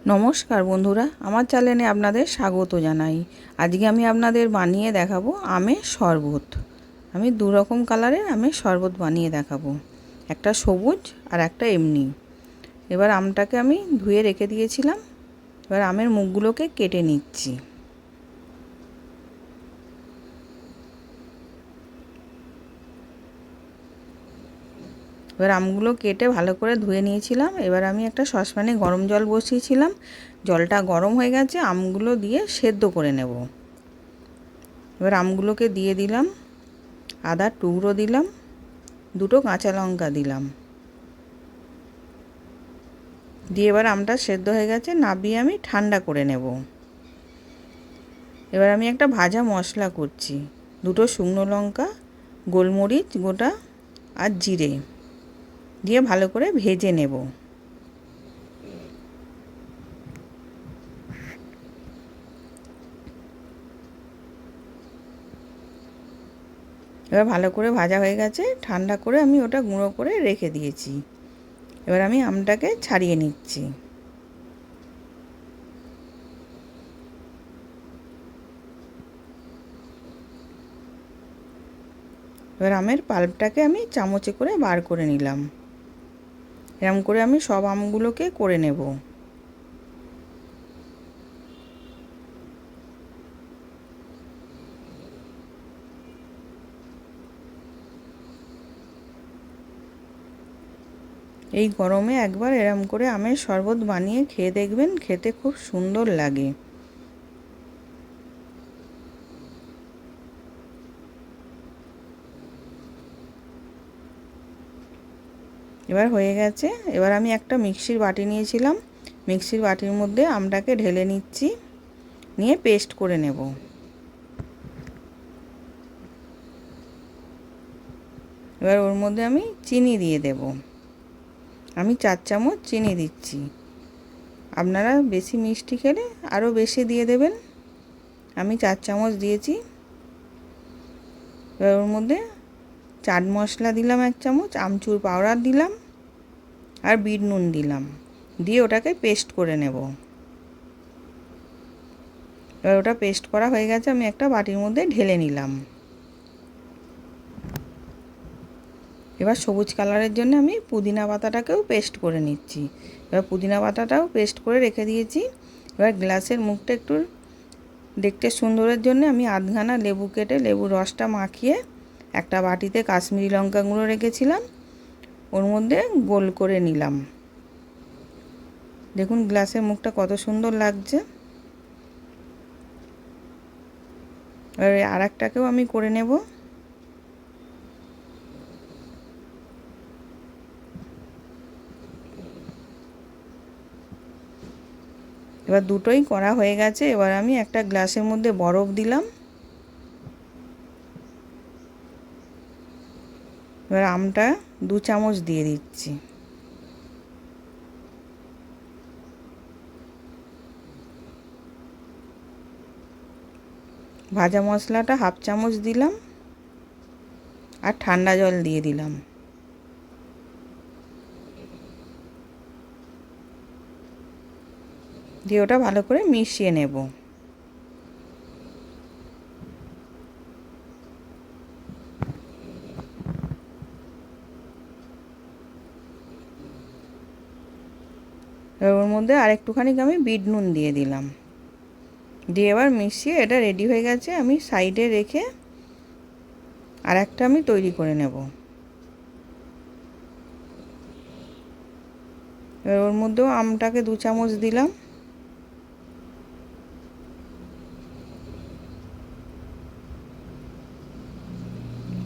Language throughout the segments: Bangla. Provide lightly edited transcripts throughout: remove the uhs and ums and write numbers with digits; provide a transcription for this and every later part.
নমস্কার বন্ধুরা, আমার চ্যানেলে আপনাদের স্বাগত জানাই। আজকে আমি আপনাদের বানিয়ে দেখাবো আমের শরবত। আমি দু রকম কালারের আমের শরবত বানিয়ে দেখাবো, একটা সবুজ আর একটা এমনি। এবার আমটাকে আমি ধুয়ে রেখে দিয়েছিলাম, এবার আমের মুখগুলোকে কেটে নিচ্ছি। এবার আমগুলো কেটে ভালো করে ধুয়ে নিয়েছিলাম। এবার আমি একটা সসপ্যানে গরম জল বসিয়েছিলাম, জলটা গরম হয়ে গেছে, আমগুলো দিয়ে সেদ্ধ করে নেব। এবার আমগুলোকে দিয়ে দিলাম, আদার টুকরো দিলাম, দুটো কাঁচা লঙ্কা দিলাম, দিয়ে এবার আমটা সেদ্ধ হয়ে গেছে, নাবিয়ে আমি ঠান্ডা করে নেব। এবার আমি একটা ভাজা মশলা করছি, দুটো শুকনো লঙ্কা, গোলমরিচ গোটা আর জিরে দিয়ে ভালো করে ভেজে নেব। এবার ভালো করে ভাজা হয়ে গেছে, ঠান্ডা করে আমি ওটা গুঁড়ো করে রেখে দিয়েছি। এবার আমি আমটাকে ছাড়িয়ে নিচ্ছি। এবার আমের পাল্পটাকে আমি চামচে করে বার করে নিলাম। এরকম করে আমি সব আমগুলোকে করে নেব। এই গরমে একবার এরম করে আমের শরবত বানিয়ে খেয়ে দেখবেন, খেতে খুব সুন্দর লাগে। এবার হয়ে গেছে। এবার আমি একটা মিক্সির বাটি নিয়েছিলাম, মিক্সির বাটির মধ্যে আমটাকে ঢেলে নিচ্ছি, নিয়ে পেস্ট করে নেব। এবার ওর মধ্যে আমি চিনি দিয়ে দেব, আমি 4 চামচ চিনি দিচ্ছি। আপনারা বেশি মিষ্টি খেলে আরও বেশি দিয়ে দেবেন, আমি 4 চামচ দিয়েছি। এবার ওর মধ্যে চাট মশলা দিলাম 1 চামচ, আমচুর পাউডার দিলাম আর বিট নুন দিলাম, দিয়ে ওটাকে পেস্ট করে নেব। এবার ওটা পেস্ট করা হয়ে গেছে, আমি একটা বাটির মধ্যে ঢেলে নিলাম। এবার সবুজ কালারের জন্য আমি পুদিনা পাতাটাকেও পেস্ট করে নিচ্ছি। এবার পুদিনা পাতাটাও পেস্ট করে রেখে দিয়েছি। এবার গ্লাসের মুখটা একটু দেখতে সুন্দরের জন্য আমি আধখানা লেবু কেটে লেবুর রসটা মাখিয়ে একটা বাটিতে কাশ্মীরি লঙ্কা গুঁড়ো রেখেছিলাম, ওর মধ্যে গোল করে নিলাম। দেখুন গ্লাসের মুখটা কত সুন্দর লাগছে। এবার আর একটাকেও আমি করে নেব। এবার দুটোই করা হয়ে গেছে। এবার আমি একটা গ্লাসের মধ্যে বরফ দিলাম। এবার আমটা 2 চামচ দিয়ে দিচ্ছি। ভাজা মশলাটা 1/2 চামচ দিলাম আর ঠান্ডা জল দিয়ে দিলাম। দিয়ে ওটা ভালো করে মিশিয়ে নেব। এবার ওর মধ্যে আর একটুখানি আমি বিট নুন দিয়ে দিলাম, দিয়ে এবার মিশিয়ে এটা রেডি হয়ে গেছে। আমি সাইডে রেখে আর একটা আমি তৈরি করে নেব। এবার ওর মধ্যেও আমটাকে 2 চামচ দিলাম।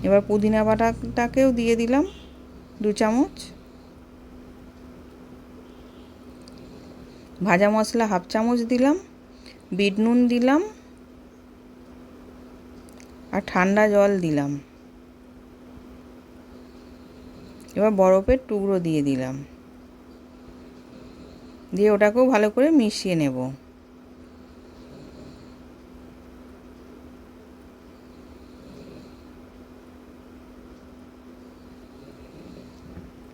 এবার পুদিনা বাটাটাকেও দিয়ে দিলাম 2 চামচ। ভাজা মশলা 1/2 চামচ দিলাম, বিট নুন দিলাম আর ঠান্ডা জল দিলাম। এবার বরফের টুকরো দিয়ে দিলাম, দিয়ে ওটাকেও ভালো করে মিশিয়ে নেব।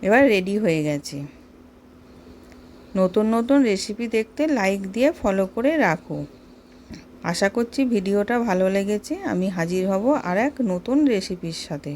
এবার রেডি হয়ে গেছে। নতুন নতুন রেসিপি দেখতে লাইক দিয়ে ফলো করে রাখো। আশা করছি ভিডিওটা ভালো লেগেছে। আমি হাজির হব আর এক নতুন রেসিপির সাথে।